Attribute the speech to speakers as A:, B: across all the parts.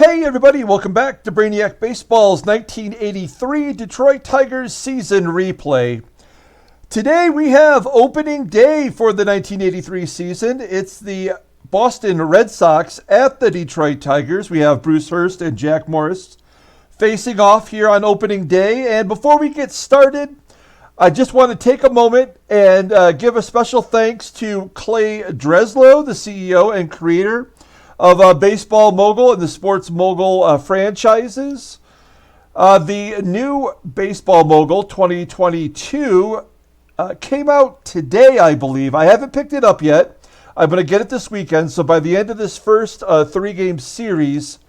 A: Hey everybody, welcome back to Brainiac Baseball's 1983 Detroit Tigers season replay. Today we have opening day for the 1983 season. It's the Boston Red Sox at the Detroit Tigers. We have Bruce Hurst and Jack Morris facing off here on opening day. And before we get started, I just want to take a moment and give a special thanks to Clay Dreslough, the CEO and creator of Baseball Mogul and the Sports Mogul franchises. The new Baseball Mogul 2022 came out today, I believe. I haven't picked it up yet. I'm going to get it this weekend. So by the end of this first three-game series,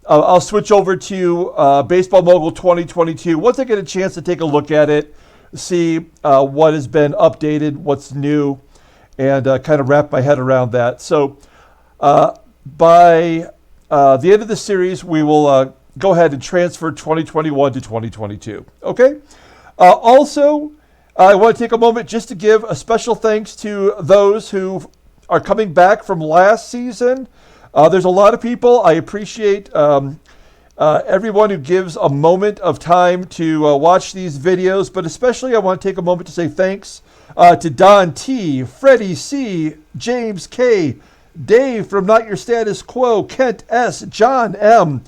A: I'll switch over to Baseball Mogul 2022. Once I get a chance to take a look at it, see what has been updated, what's new, and kind of wrap my head around that. So by the end of the series, we will go ahead and transfer 2021 to 2022. Okay? Also, I want to take a moment just to give a special thanks to those who are coming back from last season. There's a lot of people. I appreciate everyone who gives a moment of time to watch these videos, but especially I want to take a moment to say thanks to Don T, Freddie C, James K, Dave from Not Your Status Quo, Kent S, John M.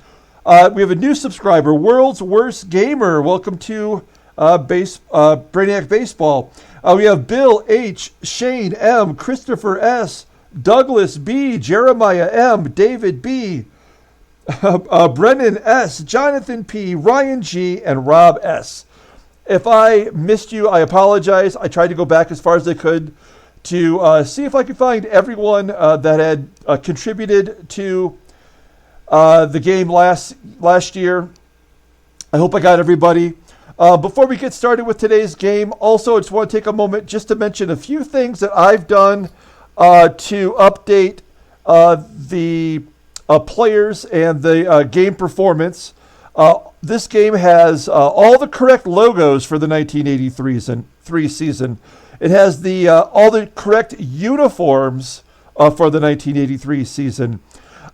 A: We have a new subscriber, World's Worst Gamer. Welcome to Brainiac Baseball. We have Bill H, Shane M, Christopher S, Douglas B, Jeremiah M, David B, Brennan S, Jonathan P, Ryan G, and Rob S. If I missed you, I apologize. I tried to go back as far as I could to see if I could find everyone that had contributed to the game last year. I hope I got everybody. Before we get started with today's game, also I just want to take a moment just to mention a few things that I've done to update the players and the game performance. This game has all the correct logos for the 1983 season. It has the all the correct uniforms for the 1983 season.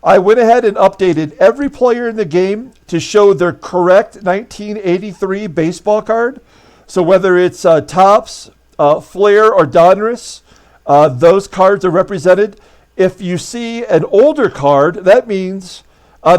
A: I went ahead and updated every player in the game to show their correct 1983 baseball card. So whether it's Topps, Flair, or Donruss, those cards are represented. If you see an older card, that means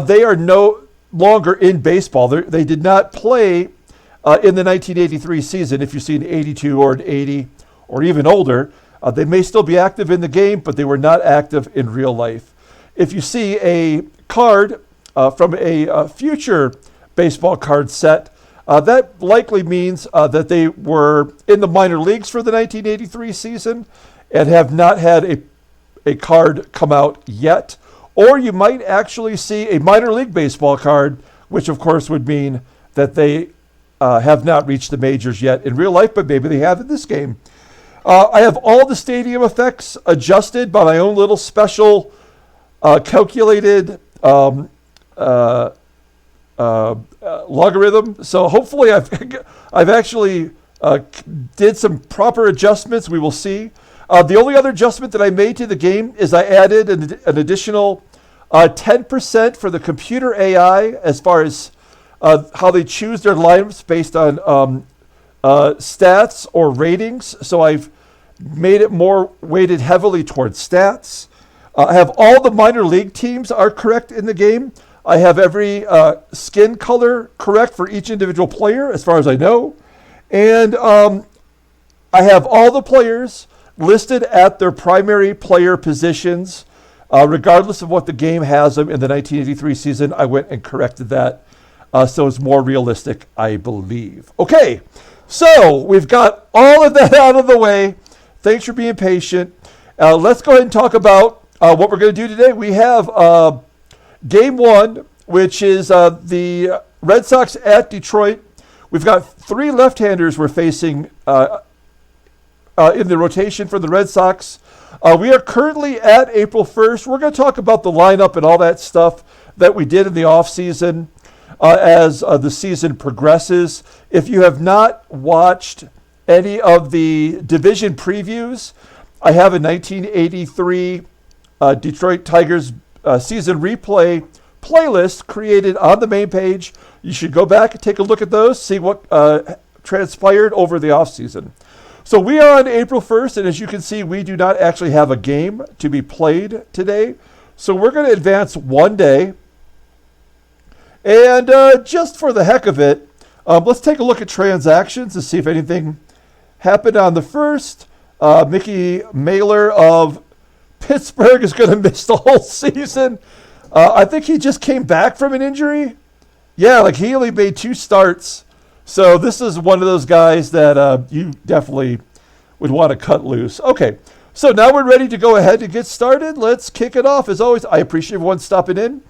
A: they are no longer in baseball. They did not play in the 1983 season. If you see an 82 or an 80 or even older, they may still be active in the game, but they were not active in real life. If you see a card from a future baseball card set, that likely means that they were in the minor leagues for the 1983 season and have not had a card come out yet. Or you might actually see a minor league baseball card, which of course would mean that they have not reached the majors yet in real life, but maybe they have in this game. I have all the stadium effects adjusted by my own little special calculated logarithm. So hopefully I've actually did some proper adjustments. We will see. The only other adjustment that I made to the game is I added an additional 10% for the computer AI as far as how they choose their lineups based on stats or ratings. So I've made it more weighted heavily towards stats. I have all the minor league teams are correct in the game. I have every skin color correct for each individual player as far as I know. And I have all the players listed at their primary player positions, regardless of what the game has them in the 1983 season. I went and corrected that so it's more realistic, I believe. Okay, so we've got all of that out of the way. Thanks for being patient. Let's go ahead and talk about what we're going to do today. We have game one, which is the Red Sox at Detroit. We've got three left-handers we're facing in the rotation for the Red Sox. We are currently at April 1st. We're going to talk about the lineup and all that stuff that we did in the offseason as the season progresses. If you have not watched any of the division previews, I have a 1983 Detroit Tigers season replay playlist created on the main page. You should go back and take a look at those, see what transpired over the offseason. So we are on April 1st, and as you can see, we do not actually have a game to be played today. So we're going to advance one day. And just for the heck of it, let's take a look at transactions to see if anything happened on the 1st. Mickey Mailer of Pittsburgh is going to miss the whole season. I think he just came back from an injury. Yeah, like he only made 2 starts. So this is one of those guys that you definitely would want to cut loose. Okay, so now we're ready to go ahead and get started. Let's kick it off. As always, I appreciate everyone stopping in.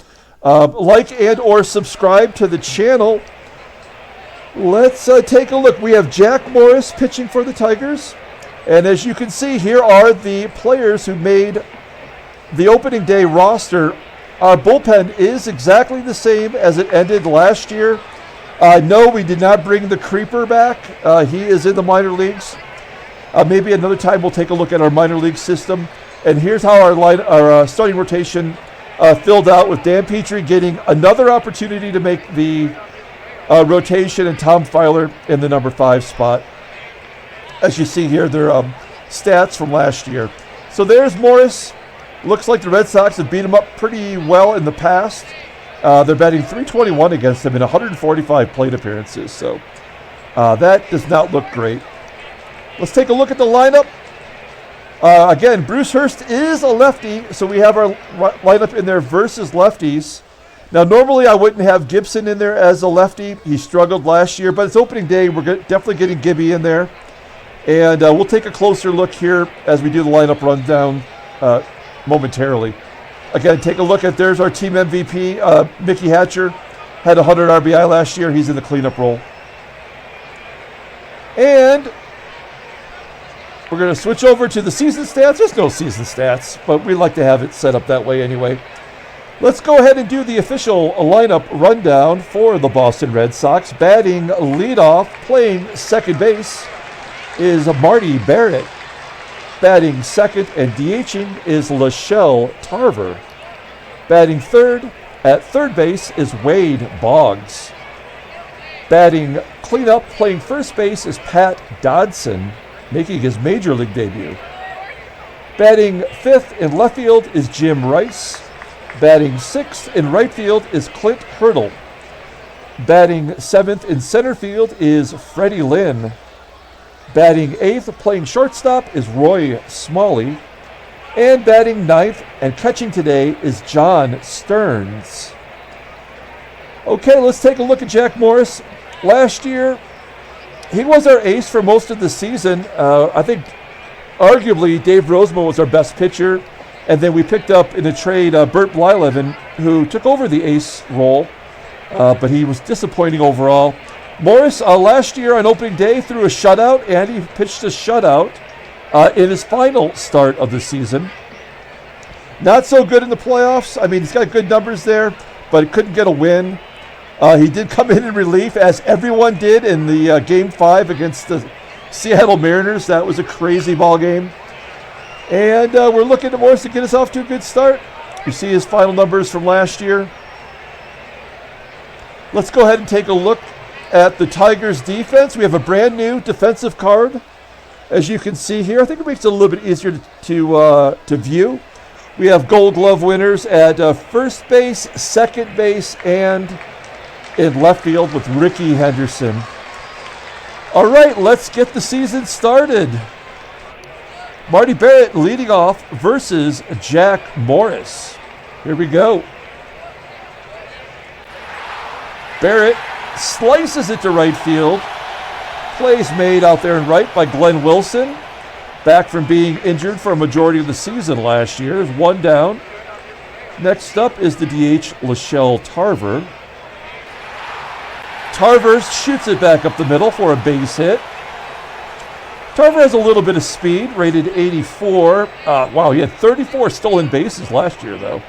A: Like and or subscribe to the channel. Let's take a look. We have Jack Morris pitching for the Tigers. And as you can see, here are the players who made the opening day roster. Our bullpen is exactly the same as it ended last year. No, we did not bring the Creeper back. He is in the minor leagues. Maybe another time we'll take a look at our minor league system. And here's how our starting rotation filled out, with Dan Petrie getting another opportunity to make the rotation, and Tom Filer in the number 5 spot. As you see here, their stats from last year. So there's Morris. Looks like the Red Sox have beat him up pretty well in the past. They're batting .321 against him in 145 plate appearances. So that does not look great. Let's take a look at the lineup. Again, Bruce Hurst is a lefty, so we have our lineup in there versus lefties. Now, normally I wouldn't have Gibson in there as a lefty. He struggled last year, but it's opening day. We're definitely getting Gibby in there. And we'll take a closer look here as we do the lineup rundown momentarily. Again, take a look at, there's our team MVP. Mickey Hatcher had 100 RBI last year. He's in the cleanup role. And we're going to switch over to the season stats. There's no season stats, but we like to have it set up that way anyway. Let's go ahead and do the official lineup rundown for the Boston Red Sox. Batting leadoff, playing second base, is Marty Barrett. Batting second and DHing is Shelle Tarver. Batting third at third base is Wade Boggs. Batting cleanup, playing first base, is Pat Dodson, making his major league debut. Batting fifth in left field is Jim Rice. Batting sixth in right field is Clint Hurdle. Batting seventh in center field is Freddie Lynn. Batting eighth, playing shortstop, is Roy Smalley. And batting ninth and catching today is John Stearns. Okay, let's take a look at Jack Morris. Last year, he was our ace for most of the season. I think arguably Dave Rosemond was our best pitcher. And then we picked up in a trade Bert Blyleven, who took over the ace role, but he was disappointing overall. Morris, last year on opening day, threw a shutout, and he pitched a shutout in his final start of the season. Not so good in the playoffs. I mean, he's got good numbers there, but he couldn't get a win. He did come in relief, as everyone did in the Game 5 against the Seattle Mariners. That was a crazy ball game. And we're looking to Morris to get us off to a good start. You see his final numbers from last year. Let's go ahead and take a look at the Tigers defense. We have a brand new defensive card, as you can see here. I think it makes it a little bit easier to view. We have Gold Glove winners at first base, second base, and in left field with Rickey Henderson. All right, let's get the season started. Marty Barrett leading off versus Jack Morris. Here we go. Barrett slices it to right field. Plays made out there in right by Glenn Wilson. Back from being injured for a majority of the season last year. Is one down. Next up is the DH, Shelle Tarver. Tarver shoots it back up the middle for a base hit. Tarver has a little bit of speed, rated 84. Wow, he had 34 stolen bases last year, though.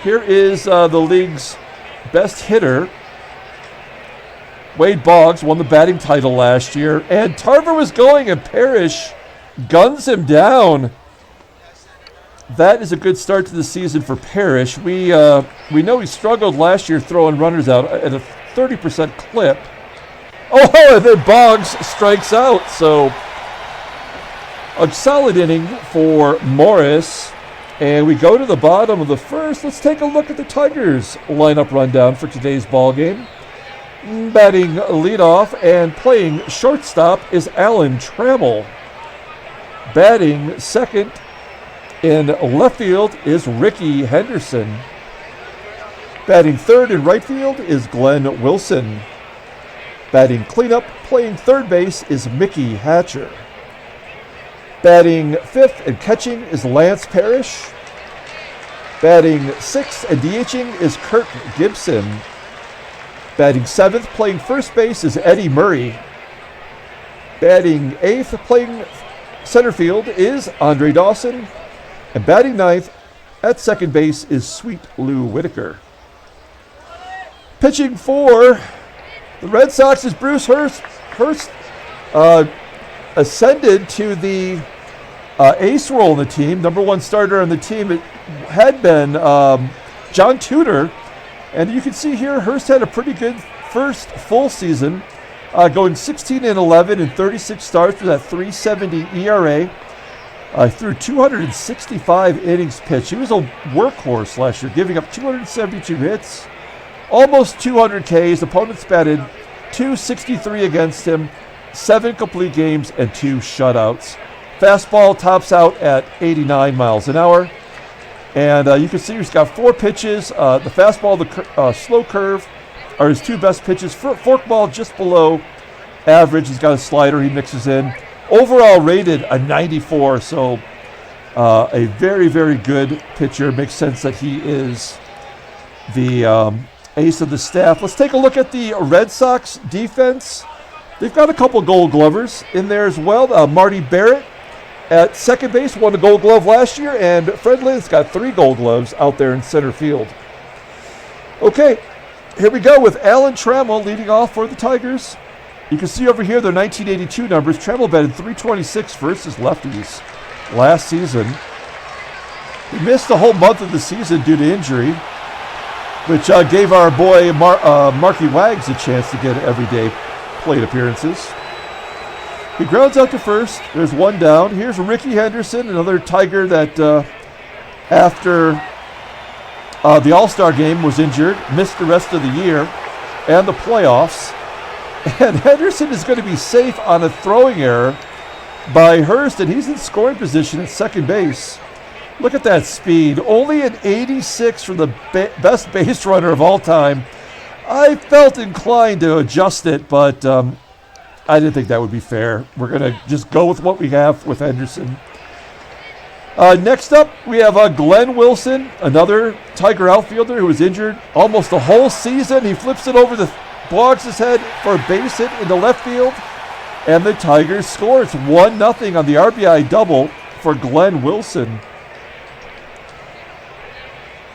A: Here is the league's best hitter. Wade Boggs won the batting title last year, and Tarver was going, and Parrish guns him down. that is a good start to the season for Parrish. We know he struggled last year throwing runners out at a 30% clip. Oh, and then Boggs strikes out. So a solid inning for Morris. And we go to the bottom of the first. Let's take a look at the Tigers lineup rundown for today's ball game. Batting leadoff and playing shortstop is Alan Trammell. Batting second in left field is Rickey Henderson. Batting third in right field is Glenn Wilson. Batting cleanup, playing third base is Mickey Hatcher. Batting fifth and catching is Lance Parrish. Batting sixth and DHing is Kirk Gibson. Batting seventh, playing first base is Eddie Murray. Batting eighth, playing center field is Andre Dawson. And batting ninth at second base is Sweet Lou Whitaker. Pitching for the Red Sox is Bruce Hurst. Hurst ascended to the ace role in the team. Number one starter on the team it had been John Tudor. And you can see here Hurst had a pretty good first full season, going 16-11 in 36 starts with that 3.70 ERA. Threw 265 innings pitched. He was a workhorse last year, giving up 272 hits, almost 200 Ks. Opponents batted .263 against him, 7 complete games, and 2 shutouts. Fastball tops out at 89 miles an hour. And you can see he's got 4 pitches. The fastball, the slow curve are his 2 best pitches. Forkball just below average. He's got a slider he mixes in. Overall rated a 94, so a very, very good pitcher. Makes sense that he is the ace of the staff. Let's take a look at the Red Sox defense. They've got a couple Gold Glovers in there as well. Marty Barrett at second base won a Gold Glove last year, and Fred Lynn's got 3 Gold Gloves out there in center field. Okay, here we go with Alan Trammell leading off for the Tigers. You can see over here their 1982 numbers. Trammell batted .326 versus lefties last season. He missed the whole month of the season due to injury, which gave our boy Marky Wags a chance to get everyday plate appearances. He grounds out to first. There's one down. Here's Rickey Henderson, another Tiger that after the All-Star game was injured, missed the rest of the year and the playoffs. And Henderson is going to be safe on a throwing error by Hurst, and he's in scoring position at second base. Look at that speed. Only an 86 for the best base runner of all time. I felt inclined to adjust it, but I didn't think that would be fair. We're going to just go with what we have with Henderson. Next up, we have Glenn Wilson, another Tiger outfielder who was injured almost the whole season. He flips it over the Boggs' head for a base hit into left field, and the Tigers score. It's 1-0 on the RBI double for Glenn Wilson.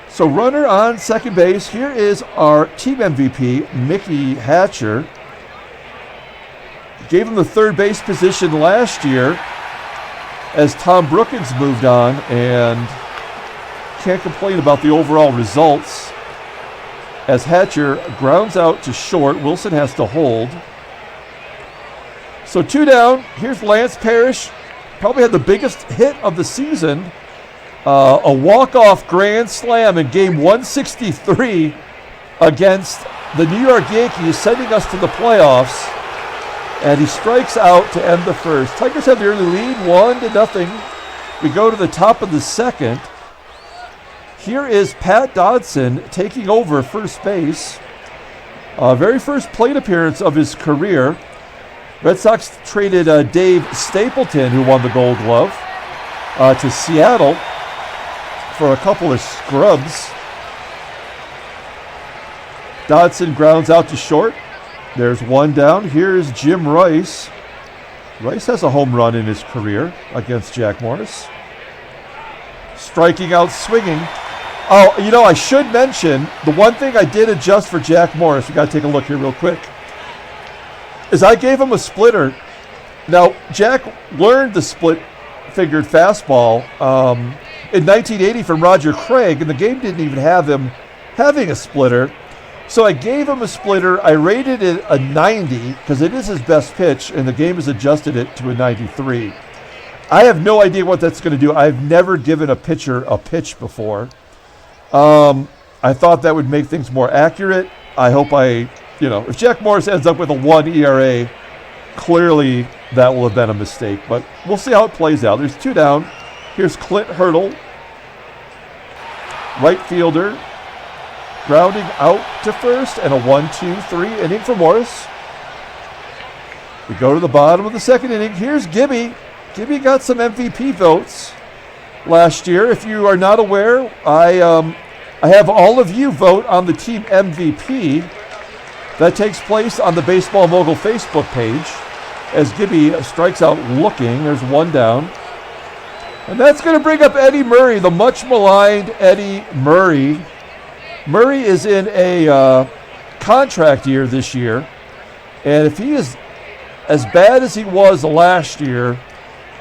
A: So runner on second base. Here is our team MVP, Mickey Hatcher. Gave him the third base position last year as Tom Brookins moved on, and can't complain about the overall results. As Hatcher grounds out to short, Wilson has to hold. So 2 down. Here's Lance Parrish. Probably had the biggest hit of the season. A walk-off grand slam in game 163 against the New York Yankees, sending us to the playoffs. And he strikes out to end the first. Tigers have the early lead, 1-0. We go to the top of the second. Here is Pat Dodson taking over first base. Very first plate appearance of his career. Red Sox traded Dave Stapleton, who won the Gold Glove, to Seattle for a couple of scrubs. Dodson grounds out to short. There's one down. Here's Jim Rice. Rice has a home run in his career against Jack Morris. Striking out, swinging. Oh, you know, I should mention, the one thing I did adjust for Jack Morris, we got to take a look here real quick, is I gave him a splitter. Now, Jack learned the split-fingered fastball in 1980 from Roger Craig, and the game didn't even have him having a splitter. So I gave him a splitter. I rated it a 90 because it is his best pitch, and the game has adjusted it to a 93. I have no idea what that's going to do. I've never given a pitcher a pitch before. I thought that would make things more accurate. I hope if Jack Morris ends up with a 1 ERA, clearly that will have been a mistake. But we'll see how it plays out. There's 2 down. Here's Clint Hurdle, right fielder, grounding out to first, and a 1-2-3 inning for Morris. We go to the bottom of the second inning. Here's Gibby. Gibby got some MVP votes last year. If you are not aware, I have all of you vote on the team MVP. That takes place on the Baseball Mogul Facebook page as Gibby strikes out looking. There's 1 down. And that's going to bring up Eddie Murray, the much maligned Eddie Murray. Murray is in a contract year this year. And if he is as bad as he was last year,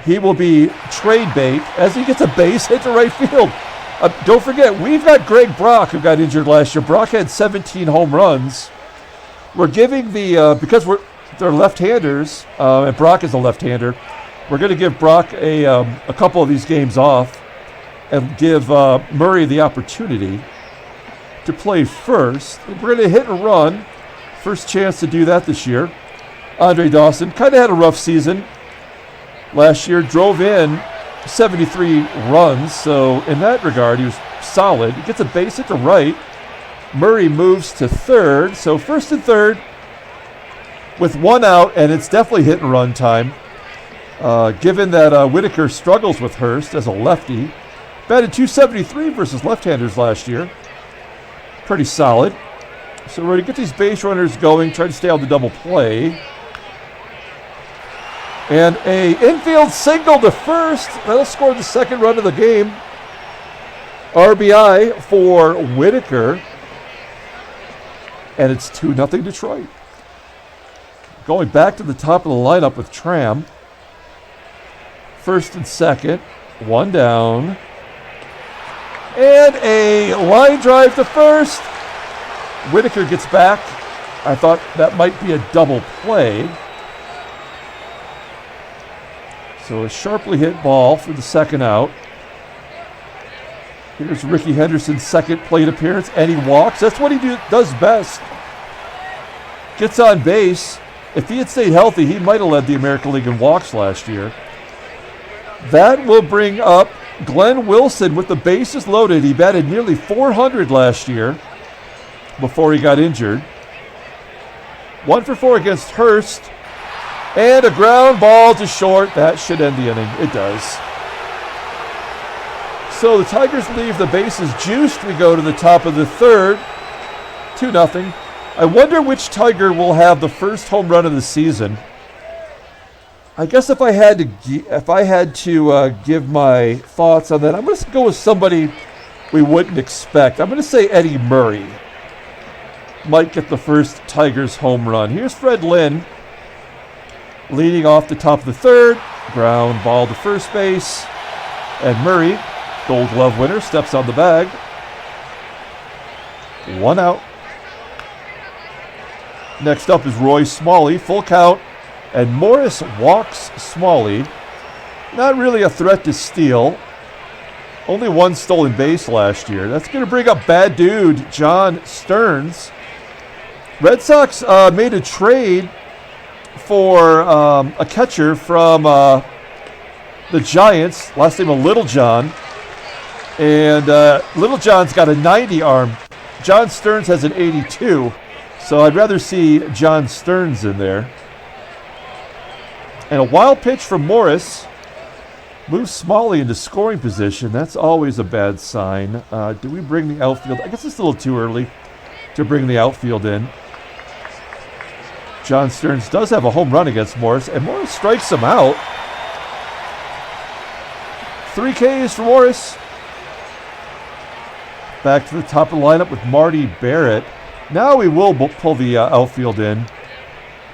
A: he will be trade bait as he gets a base hit to right field. Don't forget, we've got Greg Brock, who got injured last year. Brock had 17 home runs. We're giving because they're left-handers, and Brock is a left-hander, we're going to give Brock a couple of these games off and give Murray the opportunity to play first. We're going to hit and run. First chance to do that this year. Andre Dawson kind of had a rough season last year, drove in 73 runs, so in that regard, he was solid. He gets a base hit to right. Murray moves to third, so first and third with 1 out, and it's definitely hit and run time. Given that Whitaker struggles with Hurst as a lefty, batted .273 versus left-handers last year. Pretty solid. So we're going to get these base runners going, try to stay on the double play. And a infield single to first. That'll score the second run of the game. RBI for Whitaker. And it's 2-0 Detroit. Going back to the top of the lineup with Tramm. First and second. 1 down. And a line drive to first. Whitaker gets back. I thought that might be a double play. So a sharply hit ball for the second out. Here's Rickey Henderson's second plate appearance, and he walks. That's what he does best. Gets on base. If he had stayed healthy, he might have led the American League in walks last year. That will bring up Glenn Wilson with the bases loaded. He batted nearly 400 last year before he got injured. 1 for 4 against Hurst. And a ground ball to short. That should end the inning. It does. So the Tigers leave the bases juiced. We go to the top of the third. 2-0. I wonder which Tiger will have the first home run of the season. I guess if I had to give my thoughts on that, I'm going to go with somebody we wouldn't expect. I'm going to say Eddie Murray might get the first Tigers home run. Here's Fred Lynn leading off the top of the third. Ground ball to first base. And Murray, Gold Glove winner, steps on the bag. 1 out. Next up is Roy Smalley, full count. And Morris walks Smalley. Not really a threat to steal. Only 1 stolen base last year. That's going to bring up bad dude John Stearns. Red Sox made a trade for a catcher from the Giants. Last name of Little John. And Little John's got a 90 arm. John Stearns has an 82. So I'd rather see John Stearns in there. And a wild pitch from Morris moves Smalley into scoring position. That's always a bad sign. Do we bring the outfield? I guess it's a little too early to bring the outfield in. John Stearns does have a home run against Morris, and Morris strikes him out. 3 Ks for Morris. Back to the top of the lineup with Marty Barrett. Now we will pull the outfield in.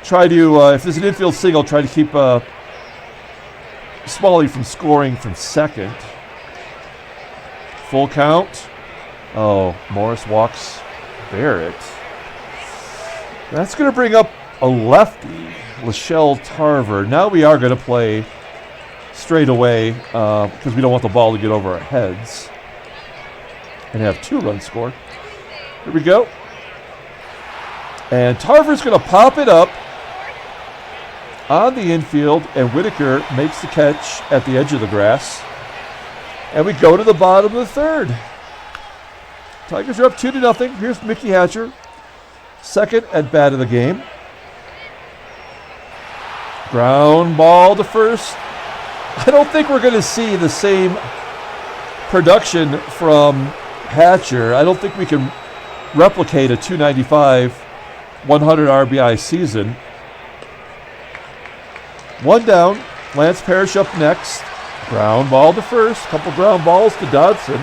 A: Try to, if there's an infield single, try to keep Smalley from scoring from second. Full count. Oh, Morris walks Barrett. That's going to bring up a lefty, Shelle Tarver. Now we are going to play straight away because we don't want the ball to get over our heads and have 2 runs scored. Here we go. And Tarver's going to pop it up on the infield, and Whitaker makes the catch at the edge of the grass. And we go to the bottom of the 3rd. Tigers are up 2-0. Here's Mickey Hatcher, second at bat of the game. Ground ball to first. I don't think we're going to see the same production from Hatcher. I don't think we can replicate a 295, 100 RBI season. 1 down. Lance Parrish up next. Ground ball to first. Couple ground balls to Dodson.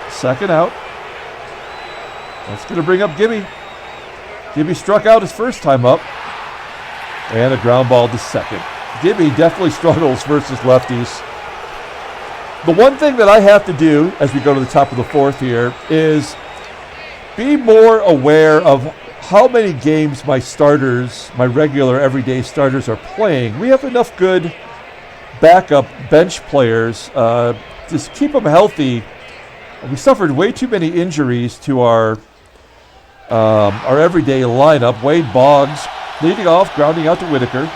A: Second out. That's going to bring up Gibby. Gibby struck out his first time up. And a ground ball to second. Gibby definitely struggles versus lefties. The one thing that I have to do as we go to the top of the 4th here is be more aware of how many games my starters, my regular everyday starters, are playing. We have enough good backup bench players. Just keep them healthy. We suffered way too many injuries to our everyday lineup. Wade Boggs leading off, grounding out to Whitaker.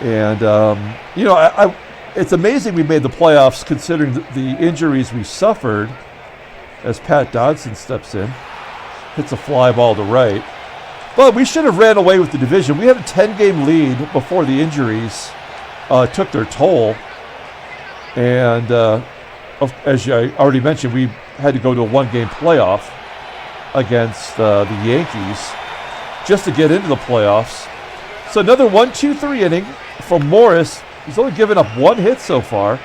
A: And, it's amazing we made the playoffs considering the injuries we suffered as Pat Dodson steps in. Hits a fly ball to right. But we should have ran away with the division. We had a 10-game lead before the injuries took their toll. And as I already mentioned, we had to go to a 1-game playoff against the Yankees just to get into the playoffs. So another 1-2-3 inning from Morris. He's only given up 1 hit so far.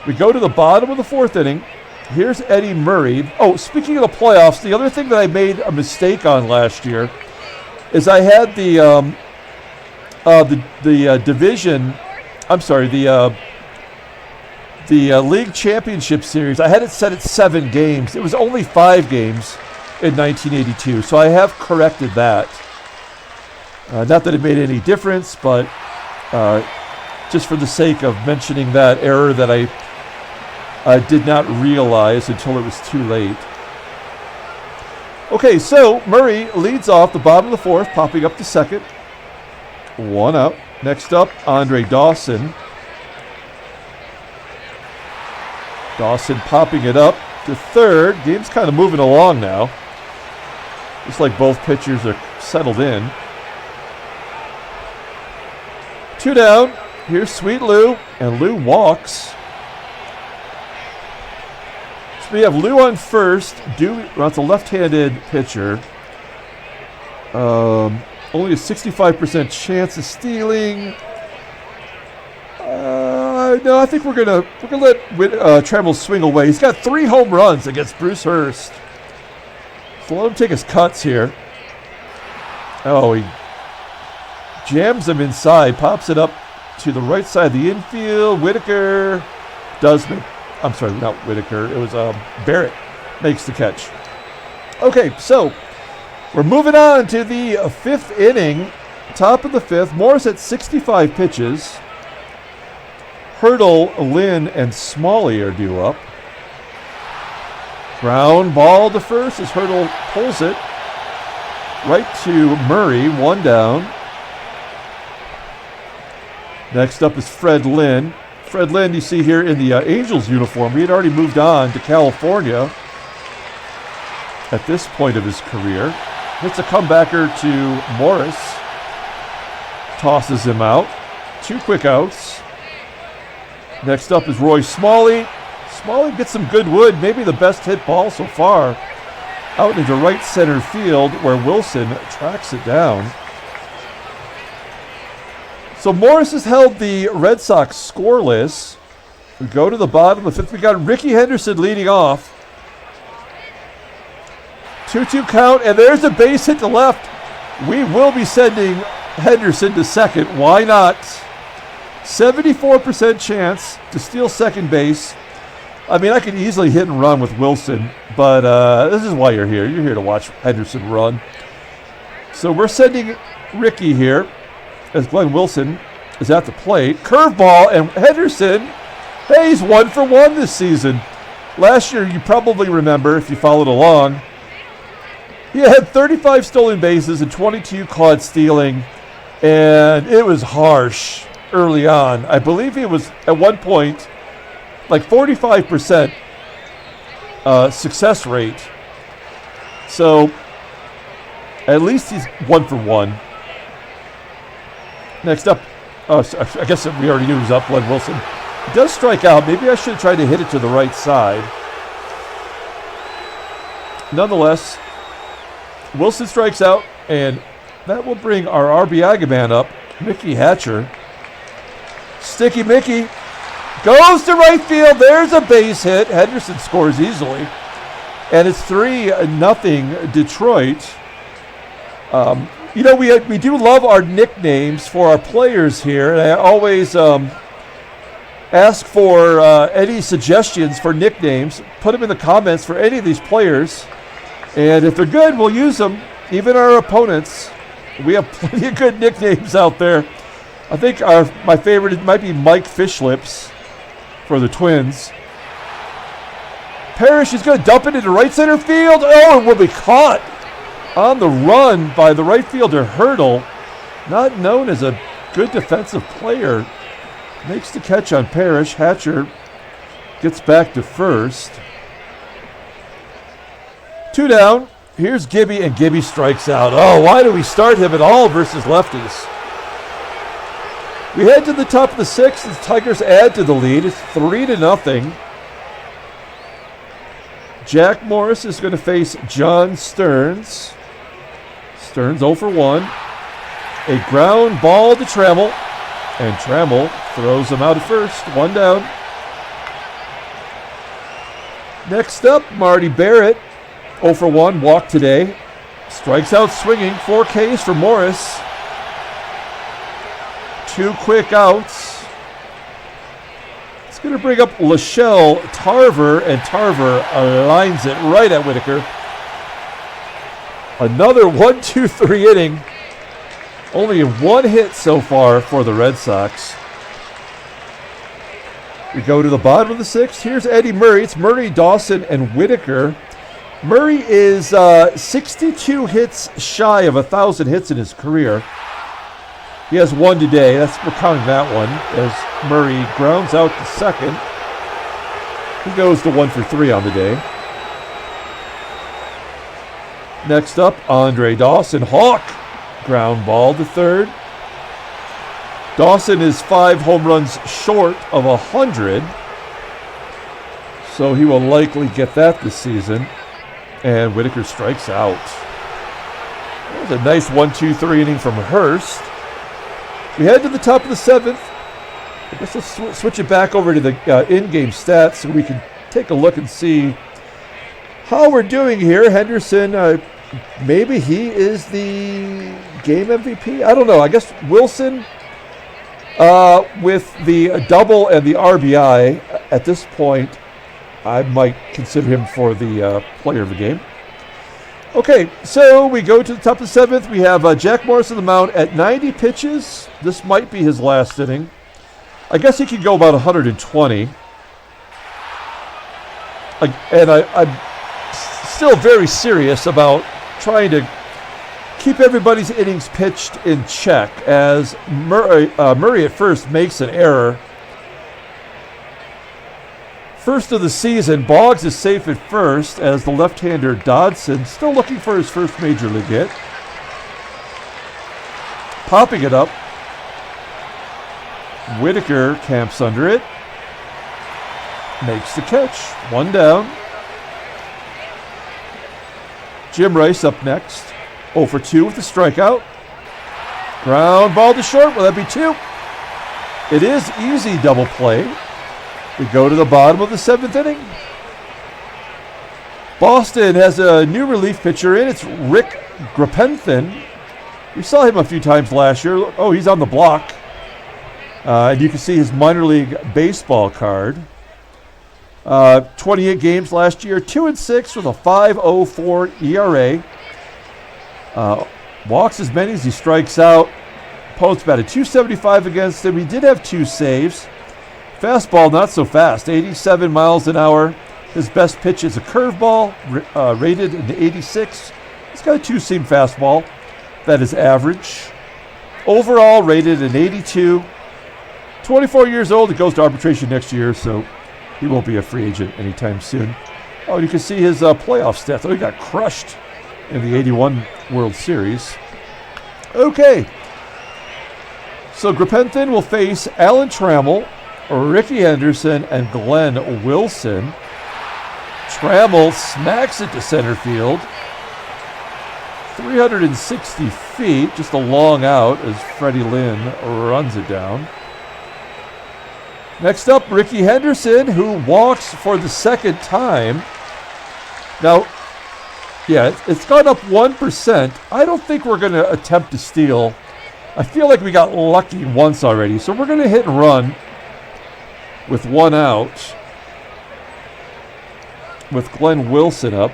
A: We go to the bottom of the 4th inning. Here's Eddie Murray. Oh, speaking of the playoffs, the other thing that I made a mistake on last year is I had the division. I'm sorry, the league championship series. I had it set at 7 games. It was only 5 games in 1982, so I have corrected that. Not that it made any difference, but just for the sake of mentioning that error that I did not realize until it was too late. Okay, so Murray leads off the bottom of the 4th, popping up to second. 1 out. Next up, Andre Dawson. Dawson popping it up to third. Game's kind of moving along now. Looks like both pitchers are settled in. 2 down. Here's Sweet Lou, and Lou walks. So we have Lou on first. That's a left-handed pitcher. Only a 65% chance of stealing. No, I think we're gonna let Trammell swing away. He's got 3 home runs against Bruce Hurst. So let him take his cuts here. Oh, he jams him inside, pops it up to the right side of the infield. Whitaker does make, I'm sorry, not Whitaker. It was Barrett makes the catch. Okay, so we're moving on to the 5th inning, top of the 5th. Morris at 65 pitches. Hurdle, Lynn, and Smalley are due up. Ground ball to first as Hurdle pulls it right to Murray. 1 down. Next up is Fred Lynn. Fred Lynn, you see here in the Angels uniform. He had already moved on to California at this point of his career. Hits a comebacker to Morris. Tosses him out. 2 quick outs. Next up is Roy Smalley. Smalley gets some good wood, maybe the best hit ball so far, out into right center field where Wilson tracks it down. So Morris has held the Red Sox scoreless. We go to the bottom of the 5th. We got Rickey Henderson leading off. 2-2 count, and there's a base hit to left. We will be sending Henderson to second. Why not? 74% chance to steal second base. I mean, I could easily hit and run with Wilson, but this is why you're here. You're here to watch Henderson run. So we're sending Rickey here as Glenn Wilson is at the plate. Curveball, and Henderson, hey, he's 1 for 1 this season. Last year, you probably remember, if you followed along, he had 35 stolen bases and 22 caught stealing, and it was harsh early on. I believe he was, at one point, like 45% success rate. So, at least he's 1 for 1. Next up, I guess we already knew he was up, Glenn Wilson. He does strike out. Maybe I should have tried to hit it to the right side. Nonetheless, Wilson strikes out, and that will bring our RBI man up, Mickey Hatcher. Sticky Mickey goes to right field. There's a base hit. Henderson scores easily. And it's 3-0 Detroit. We do love our nicknames for our players here. And I always ask for any suggestions for nicknames. Put them in the comments for any of these players. And if they're good, we'll use them. Even our opponents. We have plenty of good nicknames out there. I think my favorite might be Mike Fishlips for the Twins. Parrish is going to dump it into right center field. Oh, it will be caught on the run by the right fielder Hurdle. Not known as a good defensive player. Makes the catch on Parrish. Hatcher gets back to first. 2 down. Here's Gibby, and Gibby strikes out. Oh, why do we start him at all versus lefties? We head to the top of the 6th as Tigers add to the lead. It's 3-0. Jack Morris is going to face John Stearns. Stearns 0 for 1. A ground ball to Trammell, and Trammell throws him out at first. 1 down. Next up, Marty Barrett. 0 for 1, walk today. Strikes out swinging, 4 Ks for Morris. 2 quick outs. It's going to bring up Shelle, Tarver, and Tarver lines it right at Whitaker. Another 1-2-3 inning. Only 1 hit so far for the Red Sox. We go to the bottom of the 6th. Here's Eddie Murray. It's Murray, Dawson, and Whitaker. Murray is 62 hits shy of 1,000 hits in his career. He has 1 today. We're counting that one as Murray grounds out to second. He goes to 1 for 3 on the day. Next up, Andre Dawson. Hawk. Ground ball to third. Dawson is 5 home runs short of 100. So he will likely get that this season. And Whitaker strikes out. That was a nice 1-2-3 inning from Hurst. We head to the top of the 7th. I guess let's switch it back over to the in-game stats so we can take a look and see how we're doing here. Henderson, maybe he is the game MVP? I don't know. I guess Wilson with the double and the RBI at this point, I might consider him for the player of the game. Okay, so we go to the top of the 7th. We have Jack Morris on the mound at 90 pitches. This might be his last inning. I guess he could go about 120. And I'm still very serious about trying to keep everybody's innings pitched in check as Murray at first makes an error. First of the season, Boggs is safe at first as the left-hander Dodson still looking for his first major league hit. Popping it up. Whitaker camps under it. Makes the catch. 1 down. Jim Rice up next. 0 for 2 with the strikeout. Ground ball to short. Will that be 2? It is easy double play. We go to the bottom of the 7th inning. Boston has a new relief pitcher in. It's Rick Grapenthin. We saw him a few times last year. Oh, he's on the block. And you can see his minor league baseball card. 28 games last year, 2-6 with a 5.04 ERA. Walks as many as he strikes out. Opponents batted .275 against him. He did have 2 saves. Fastball not so fast, 87 miles an hour. His best pitch is a curveball, rated in the 86. He's got a 2-seam fastball. That is average. Overall, rated in 82. 24 years old. He goes to arbitration next year, so he won't be a free agent anytime soon. Oh, you can see his playoff stats. Oh, he got crushed in the 81 World Series. Okay. So Gripenthin will face Alan Trammell, Rickey Henderson, and Glenn Wilson. Trammell smacks it to center field. 360 feet, just a long out as Freddie Lynn runs it down. Next up, Rickey Henderson, who walks for the second time. Now, yeah, it's gone up 1%. I don't think we're going to attempt to steal. I feel like we got lucky once already, so we're going to hit and run with 1 out with Glenn Wilson up.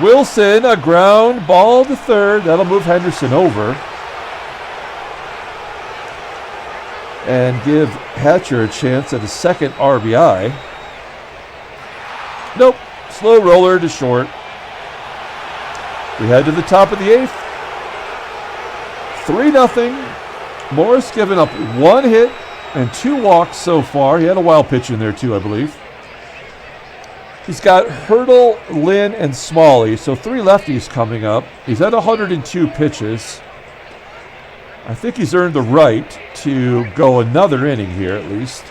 A: Wilson, a ground ball to third. That'll move Henderson over and give Hatcher a chance at a second RBI. Nope. Slow roller to short. We head to the top of the 8th. 3-0. Morris giving up 1 hit and 2 walks so far. He had a wild pitch in there too, I believe. He's got Hurdle, Lynn, and Smalley, so 3 lefties coming up. He's at 102 pitches. I think he's earned the right to go another inning here at least.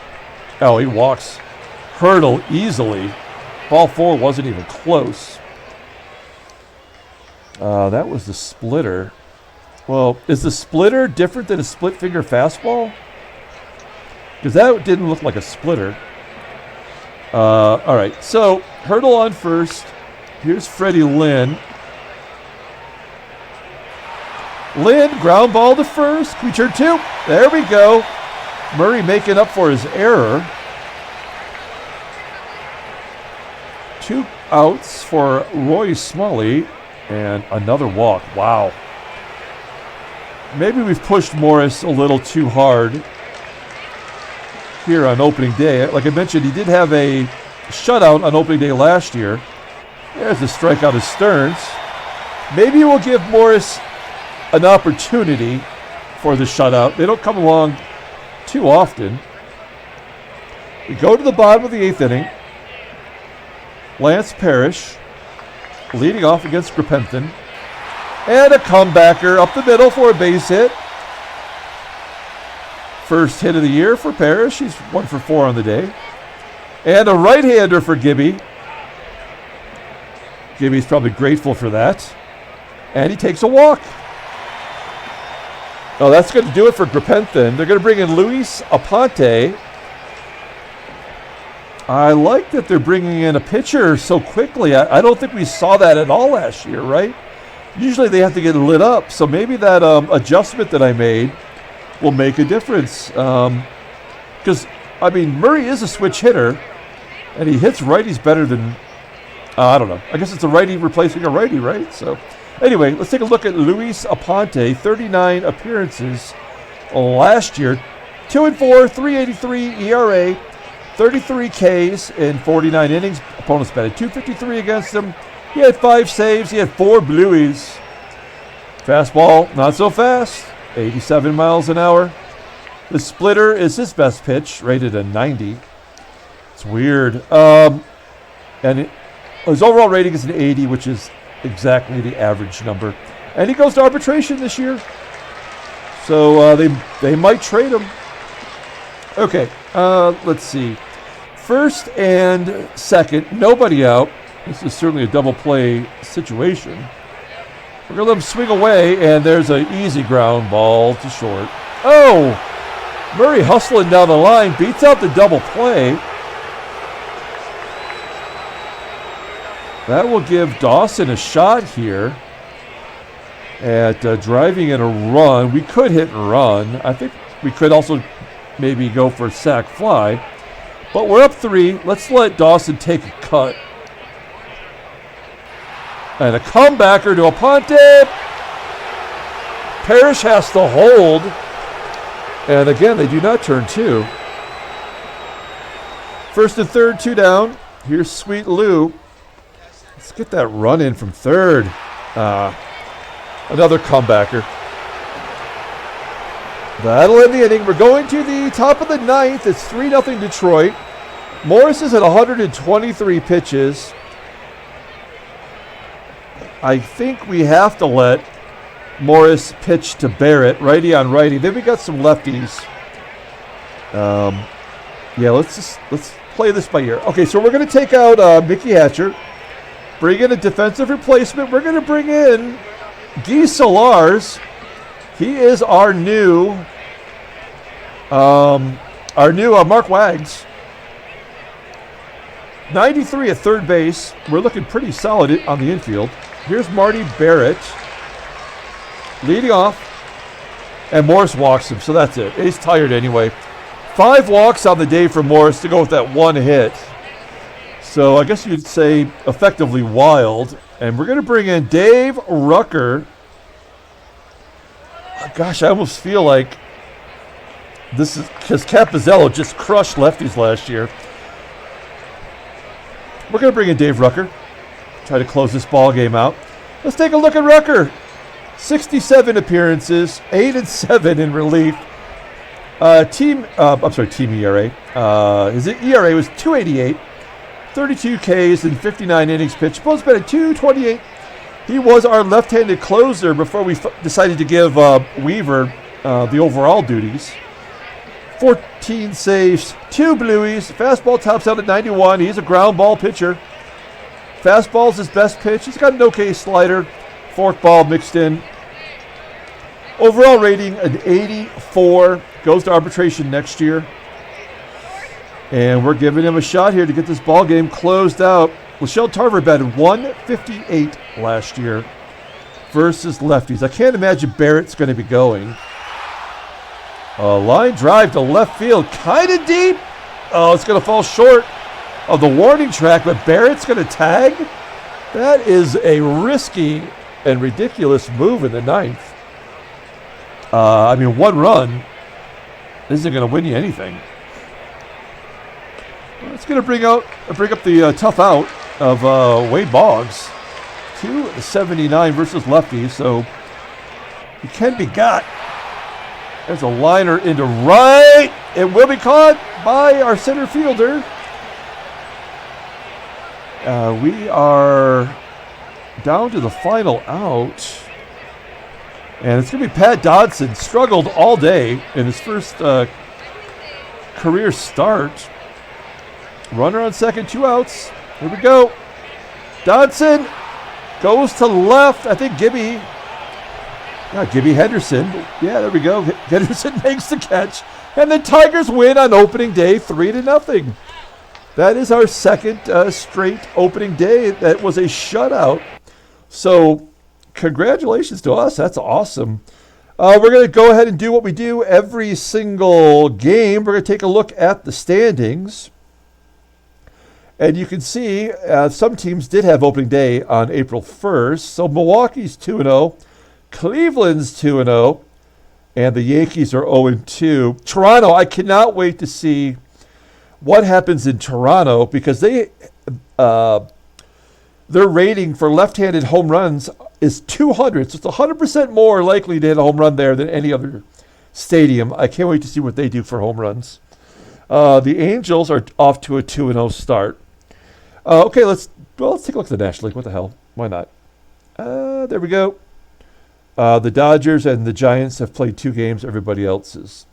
A: Oh, he walks Hurdle easily. Ball 4 wasn't even close. That was the splitter. Well, is the splitter different than a split finger fastball? Because that didn't look like a splitter. All right, so Hurdle on first. Here's Freddie Lynn. Lynn, ground ball to first. We turn 2. There we go. Murray making up for his error. 2 outs for Roy Smalley and another walk. Wow. Maybe we've pushed Morris a little too hard here on opening day. Like I mentioned, he did have a shutout on opening day last year. There's a strikeout of Stearns. Maybe we'll give Morris an opportunity for the shutout. They don't come along too often. We go to the bottom of the 8th inning. Lance Parrish leading off against Gripenthin. And a comebacker up the middle for a base hit. First hit of the year for Parrish. He's 1 for 4 on the day. And a right-hander for Gibby. Gibby's probably grateful for that. And he takes a walk. Oh, that's going to do it for Gripenthin. They're going to bring in Luis Aponte. I like that they're bringing in a pitcher so quickly. I don't think we saw that at all last year, right? Usually they have to get lit up. So maybe that adjustment that I made will make a difference. Because, I mean, Murray is a switch hitter, and he hits righties better than, I don't know. I guess it's a righty replacing a righty, right? So, anyway, let's take a look at Luis Aponte. 39 appearances last year. 2-4, 3.83 ERA, 33 Ks in 49 innings. Opponents batted .253 against him. He had 5 saves. He had 4 blueies. Fastball, not so fast. 87 miles an hour. The splitter is his best pitch, rated a 90. It's weird. And his overall rating is an 80, which is exactly the average number. And he goes to arbitration this year. So they might trade him. Okay, let's see. First and second, nobody out. This is certainly a double play situation. We're going to let him swing away, and there's an easy ground ball to short. Oh! Murray hustling down the line, beats out the double play. That will give Dawson a shot here. at driving in a run. We could hit and run. I think we could also maybe go for a sac fly. But we're up 3. Let's let Dawson take a cut. And a comebacker to Aponte. Parrish has to hold. And again, they do not turn 2. First and third, 2 down. Here's Sweet Lou. Let's get that run in from third. Another comebacker. That'll end the inning. We're going to the top of the 9th. It's 3-0 Detroit. Morris is at 123 pitches. I think we have to let Morris pitch to Barrett, righty on righty. Then we got some lefties. Yeah, let's play this by ear. Okay, so we're going to take out Mickey Hatcher, bring in a defensive replacement. We're going to bring in Guy Solars. He is our new Mark Wags. 93 at third base. We're looking pretty solid on the infield. Here's Marty Barrett leading off, and Morris walks him, so that's it. He's tired anyway. 5 walks on the day for Morris to go with that 1 hit. So I guess you'd say effectively wild. And we're going to bring in Dave Rucker. Gosh, I almost feel like this is because Capizzello just crushed lefties last year. We're going to bring in Dave Rucker. Try to close this ball game out. Let's take a look at Rucker. 67 appearances, 8-7 in relief. Team ERA. His ERA was 2.88, 32 Ks in 59 innings pitched. Both been at 2.28. He was our left-handed closer before we decided to give Weaver the overall duties. 14 saves, 2 blueies. Fastball tops out at 91. He's a ground ball pitcher. Fastball's his best pitch. He's got an okay slider. Forkball mixed in. Overall rating, an 84. Goes to arbitration next year. And we're giving him a shot here to get this ball game closed out. Shelle Tarver batted 158 last year versus lefties. I can't imagine Barrett's going to be going. A line drive to left field, kind of deep. Oh, it's going to fall short of the warning track, but Barrett's going to tag. That is a risky and ridiculous move in the 9th. 1 run isn't going to win you anything. Well, it's going to bring up the tough out of Wade Boggs. 279 versus lefties, so he can be got. There's a liner into right. It will be caught by our center fielder. We are down to the final out. And it's going to be Pat Dodson. Struggled all day in his first career start. Runner on second, 2 outs. Here we go. Dodson goes to left. I think Gibby Henderson. Yeah, there we go. Henderson makes the catch. And the Tigers win on opening day 3-0. That is our second straight opening day. That was a shutout. So congratulations to us. That's awesome. We're going to go ahead and do what we do every single game. We're going to take a look at the standings. And you can see some teams did have opening day on April 1st. So Milwaukee's 2-0. Cleveland's 2-0. And the Yankees are 0-2. Toronto, I cannot wait to see what happens in Toronto because their rating for left-handed home runs is 200. So it's 100% more likely to hit a home run there than any other stadium. I can't wait to see what they do for home runs. The Angels are off to a 2-0 start. Okay, let's take a look at the National League. What the hell? Why not? There we go. The Dodgers and the Giants have played 2 games. Everybody else is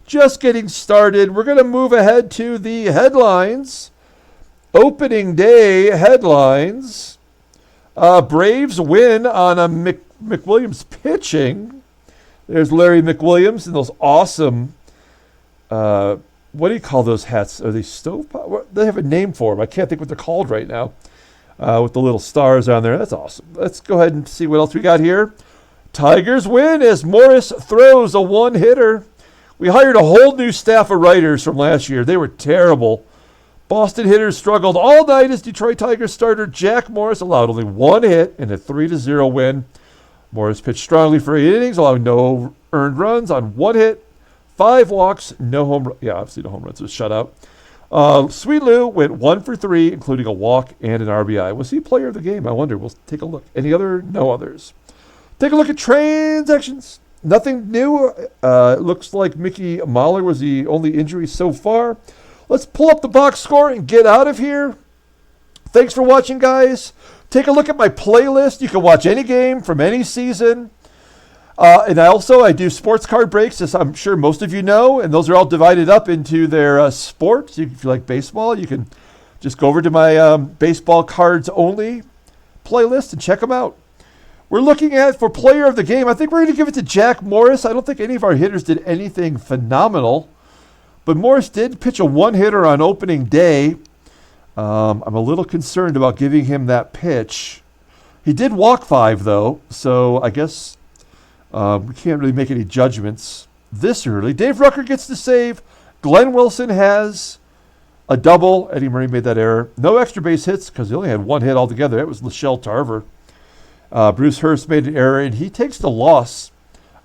A: just getting started. We're going to move ahead to the headlines. Opening day headlines. Braves win on a McWilliams pitching. There's Larry McWilliams and those awesome, what do you call those hats? Are they stovepipe? They have a name for them. I can't think what they're called right now. With the little stars on there. That's awesome. Let's go ahead and see what else we got here. Tigers win as Morris throws a one-hitter. We hired a whole new staff of writers from last year. They were terrible. Boston hitters struggled all night as Detroit Tigers starter Jack Morris allowed only one hit in a 3-0 win. Morris pitched strongly for 8 innings, allowing no earned runs on 1 hit, 5 walks, no home runs. Yeah, obviously no home runs. It was shutout. Sweet Lou went 1 for 3, including a walk and an RBI. Was he player of the game? I wonder. We'll take a look. Any other? No others. Take a look at transactions. Nothing new. It looks like Mickey Mahler was the only injury so far. Let's pull up the box score and get out of here. Thanks for watching, guys. Take a look at my playlist. You can watch any game from any season. And I do sports card breaks, as I'm sure most of you know, and those are all divided up into their sports. If you like baseball, you can just go over to my baseball cards only playlist and check them out. We're looking at, for player of the game, I think we're going to give it to Jack Morris. I don't think any of our hitters did anything phenomenal, but Morris did pitch a one-hitter on opening day. I'm a little concerned about giving him that pitch. He did walk 5, though, so I guess we can't really make any judgments this early. Dave Rucker gets the save. Glenn Wilson has a double. Eddie Murray made that error. No extra base hits because he only had 1 hit altogether. That was Shelle Tarver. Bruce Hurst made an error, and he takes the loss,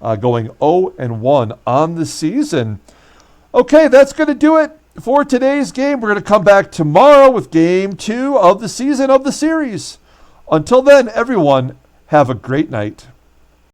A: going 0-1 on the season. Okay, that's going to do it for today's game. We're going to come back tomorrow with Game 2 of the season of the series. Until then, everyone, have a great night.